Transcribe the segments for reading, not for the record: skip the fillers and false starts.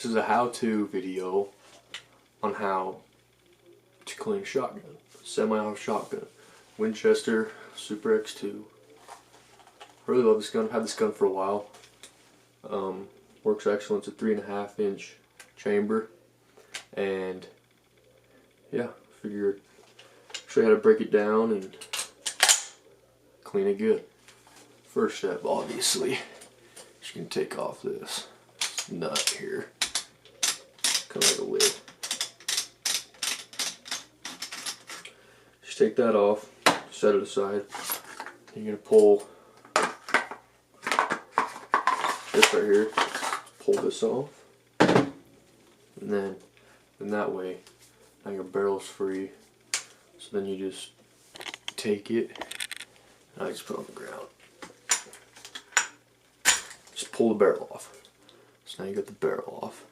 This is a how-to video on how to clean a shotgun, semi-auto shotgun, Winchester Super X2. Really love this gun. I've had this gun for a while. Works excellent. It's a 3.5 inch chamber, and yeah, figure show you how to break it down and clean it good. First step, obviously, just gonna take off this nut here, kind of like a lid. Just take that off, set it aside. You're gonna pull this right here, pull this off, and then that way, now your barrel's free. So then you just take it, and I just put it on the ground. Just pull the barrel off. So now you got the barrel off.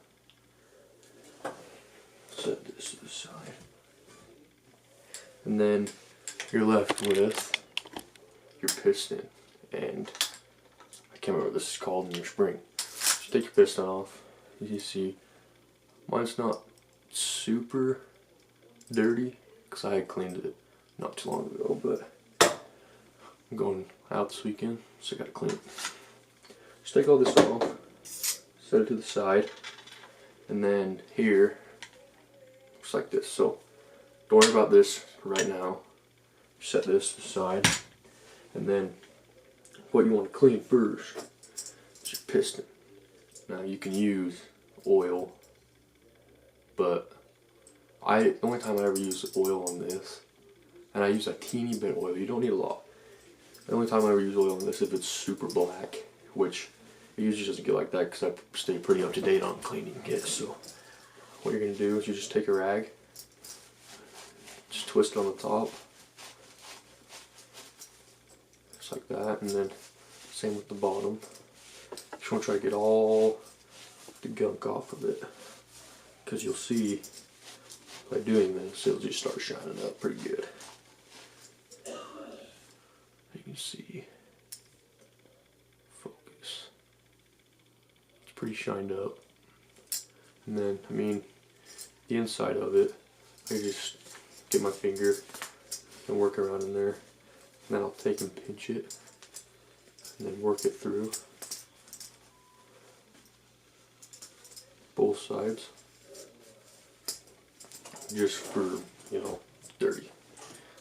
Set this to the side. And then you're left with your piston. And I can't remember what this is called in your spring. Just take your piston off. As you see, mine's not super dirty because I had cleaned it not too long ago, but I'm going out this weekend, so I gotta clean it. Just take all this off, set it to the side, and then here, looks like this. So don't worry about this right now. Set this to the side, and then what you want to clean first is your piston. Now you can use oil, but the only time I ever use oil on this, and I use a teeny bit of oil, you don't need a lot. The only time I ever use oil on this if it's super black, which it usually doesn't get like that because I stay pretty up to date on cleaning it. So what you're going to do is you just take a rag, just twist it on the top, just like that, and then same with the bottom. Just want to try to get all the gunk off of it, because you'll see by doing this, it'll just start shining up pretty good. You can see, focus, it's pretty shined up. And then, I mean, the inside of it, I just get my finger and work around in there. And then I'll take and pinch it, and then work it through both sides. Just for, you know, dirty.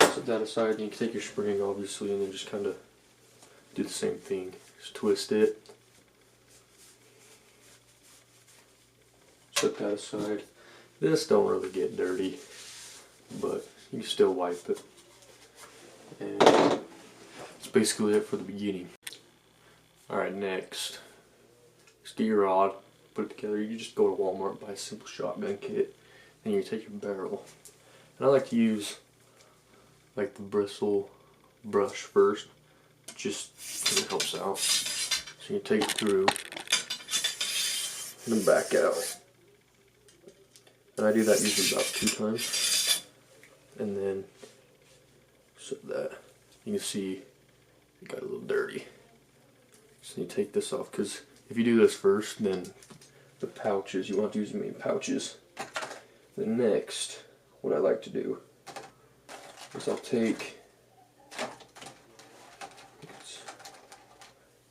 Set that aside, and you can take your spring obviously, and then just kind of do the same thing. Just twist it. Set that aside. This don't really get dirty, but you can still wipe it. And that's basically it for the beginning. Alright, next, just get your rod, put it together. You just go to Walmart, buy a simple shotgun kit. Then you take your barrel, and I like to use like the bristle brush first, just because it helps out. So you take it through and then back out, and I do that usually about 2 times, and then so that you can see it got a little dirty. So you take this off, because if you do this first, then the pouches, you want to use the main pouches. The next, what I like to do is I'll take,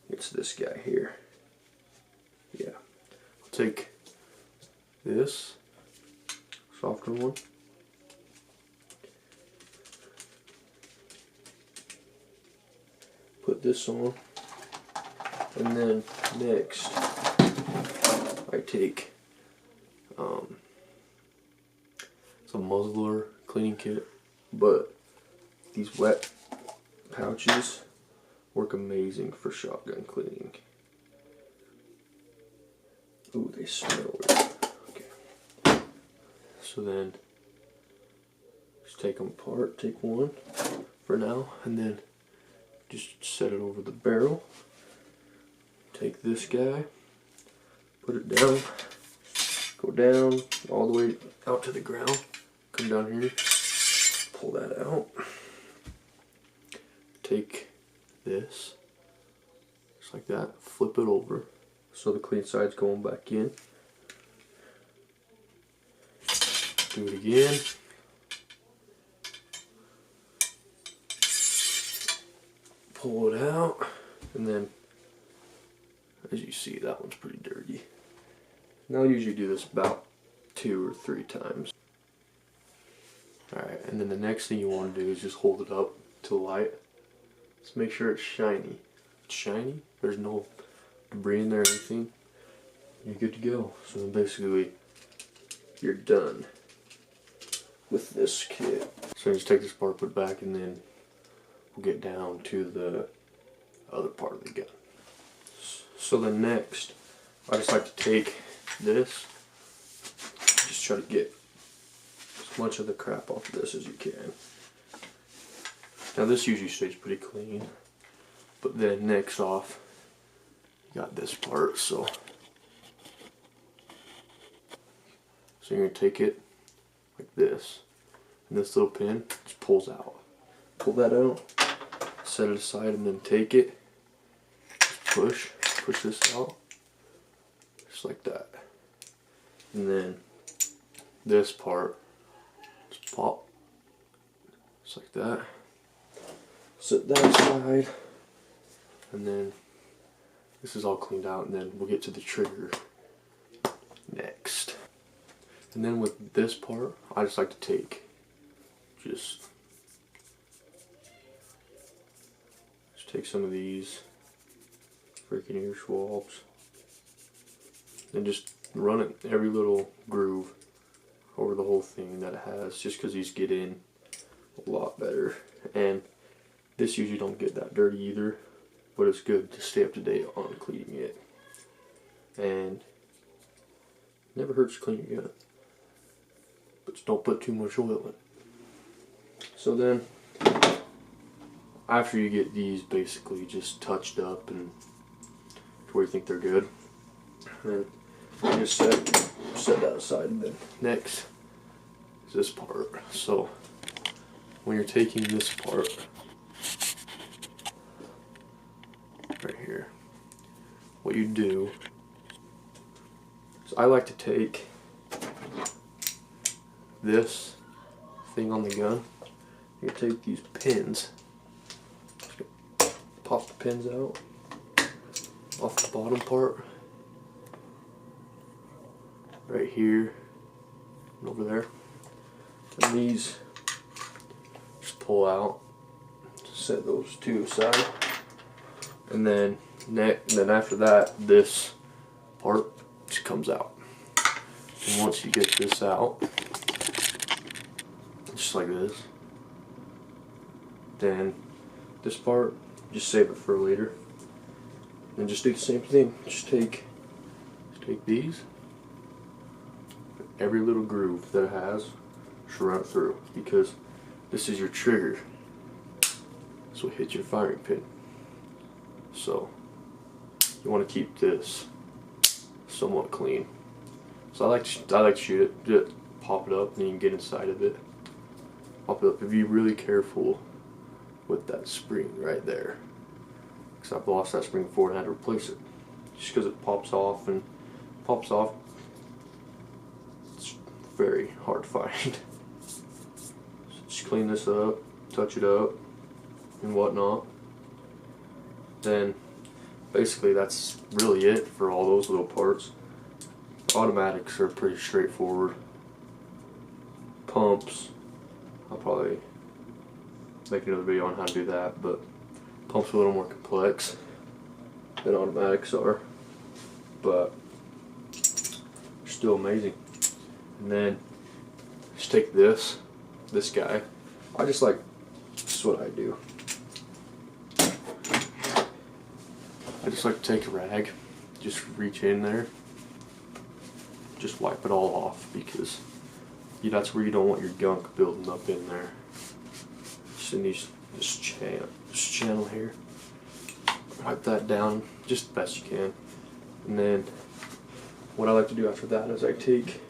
it's this guy here. Yeah, I'll take this softer one, put this on, and then next I take it's a muzzler cleaning kit, but these wet pouches work amazing for shotgun cleaning. Ooh, they smell weird. Okay. So then, just take them apart, take one for now, and then just set it over the barrel. Take this guy, put it down, go down all the way out to the ground. Come down here, pull that out, take this, just like that, flip it over so the clean side's going back in, do it again. Pull it out, and then as you see, that one's pretty dirty. And I'll usually do this about 2 or 3 times. Alright, and then the next thing you want to do is just hold it up to the light. Just make sure it's shiny. If it's shiny, there's no debris in there or anything, you're good to go. So then basically, you're done with this kit. So you just take this part, put it back, and then we'll get down to the other part of the gun. So then next, I just like to take this, just try to get as much of the crap off of this as you can. Now this usually stays pretty clean, but then next off, you got this part, so you're going to take it like this, and this little pin just pulls out. Pull that out, set it aside, and then take it, just push this out, just like that. And then this part, just pop, just like that. Set that aside, and then this is all cleaned out, and then we'll get to the trigger next. And then with this part, I just like to take just take some of these freaking ear swabs and just run it every little groove over the whole thing that it has, just because these get in a lot better. And this usually don't get that dirty either, but it's good to stay up to date on cleaning it. And it never hurts to clean your gun, but just don't put too much oil in. So then, after you get these basically just touched up and to where you think they're good, then you just set that aside. And then next is this part. So when you're taking this part right here, what you do is I like to take this thing on the gun. You take these pins, pop the pins out off the bottom part right here and over there, and these just pull out, set those two aside, and then after that this part just comes out. And once you get this out, just like this, then this part, just save it for later. And just do the same thing. Just take these, every little groove that it has, just run it through, because this is your trigger. So it hits your firing pin. So you want to keep this somewhat clean. So I like to shoot it, just pop it up, and then you can get inside of it. Pop it up. If you're really careful with that spring right there, because I've lost that spring before and had to replace it, just because it pops off, and it's very hard to find. So just clean this up, touch it up and whatnot. Then basically that's really it for all those little parts. Automatics are pretty straightforward. Pumps, I'll probably make another video on how to do that, but pumps are a little more complex than automatics are, but still amazing. And then just take this guy. This is what I do. I just like to take a rag, just reach in there, just wipe it all off, because that's where you don't want your gunk building up in there. Just in this channel here. Wipe that down just the best you can. And then what I like to do after that is I take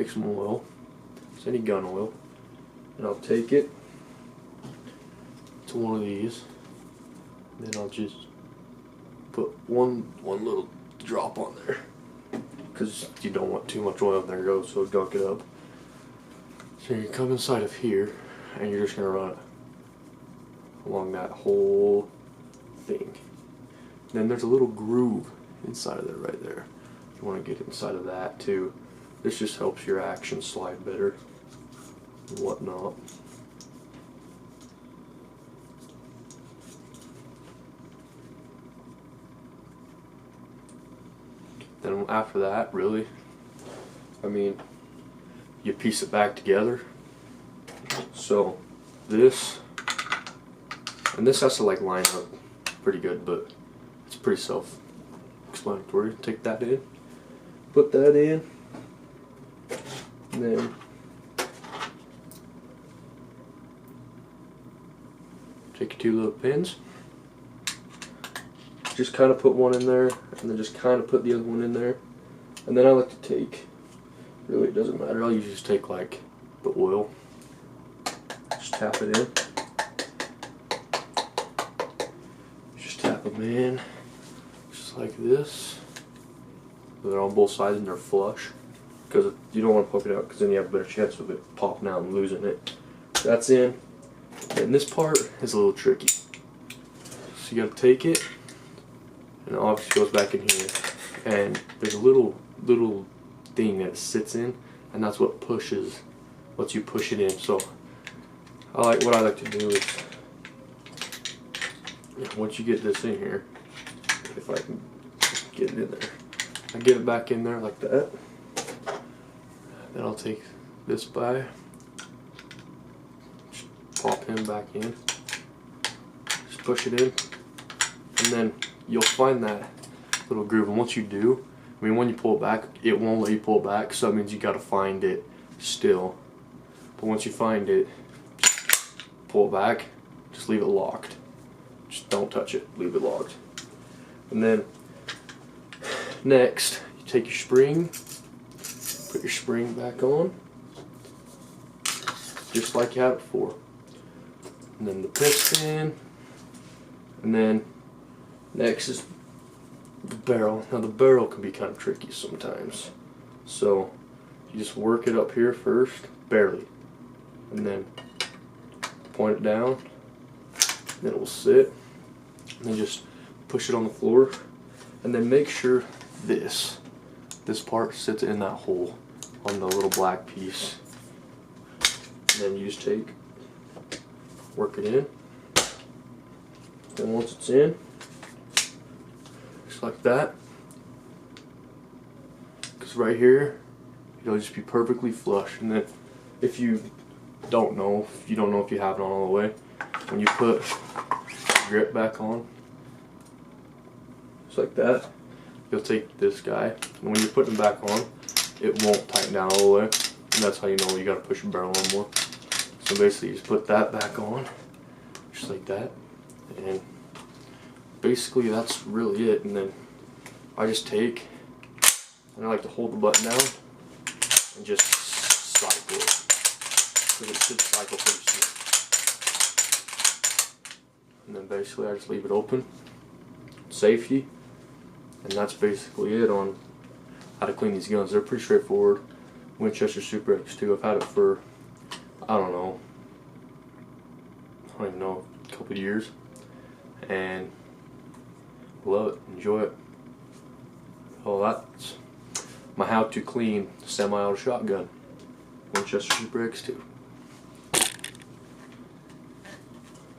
some oil, it's any gun oil, and I'll take it to one of these, and then I'll just put one little drop on there, because you don't want too much oil in there to go, so gunk it up. So you come inside of here, and you're just going to run it along that whole thing. Then there's a little groove inside of there right there. You want to get inside of that too. This just helps your action slide better and whatnot. Then after that, really, I mean, you piece it back together. So this, and this has to like line up pretty good, but it's pretty self-explanatory. Take that in, put that in, and then take your 2 little pins. Just kind of put one in there, and then just kind of put the other one in there. And then I like to take, really it doesn't matter, I'll usually just take like the oil, just tap it in. Just tap them in, just like this. They're on both sides and they're flush, because you don't want to poke it out, because then you have a better chance of it popping out and losing it. That's in. And this part is a little tricky. So you got to take it, and it obviously goes back in here, and there's a little thing that it sits in, and that's what pushes, lets you push it in. So what I like to do is, once you get this in here, if I can get it in there, I get it back in there like that. Then I'll take this by, just pop him back in, just push it in, and then you'll find that little groove. And once you do, I mean, when you pull it back, it won't let you pull it back, so that means you got to find it still. But once you find it, pull it back, just leave it locked. Just don't touch it, leave it locked. And then next, you take your spring, put your spring back on, just like you had it before. And then the piston, and then next is the barrel. Now the barrel can be kind of tricky sometimes. So you just work it up here first, barely, and then point it down, and then it will sit, and then just push it on the floor, and then make sure this part sits in that hole on the little black piece. And then you just work it in, and once it's in, just like that, because right here it'll just be perfectly flush. And then if you don't know if you have it on all the way, when you put the grip back on, just like that, you'll take this guy, and when you're putting it back on, it won't tighten down all the way, and that's how you know you got to push your barrel on more. So basically you just put that back on, just like that, and basically that's really it. And then I just take, and I like to hold the button down and just cycle it, because it should cycle pretty smooth. And then basically I just leave it open, safety, and that's basically it on how to clean these guns. They're pretty straightforward. Winchester Super X2, I've had it for, I don't even know, a couple of years, and love it, enjoy it. Well, that's my how to clean semi-auto shotgun, Winchester Super X2.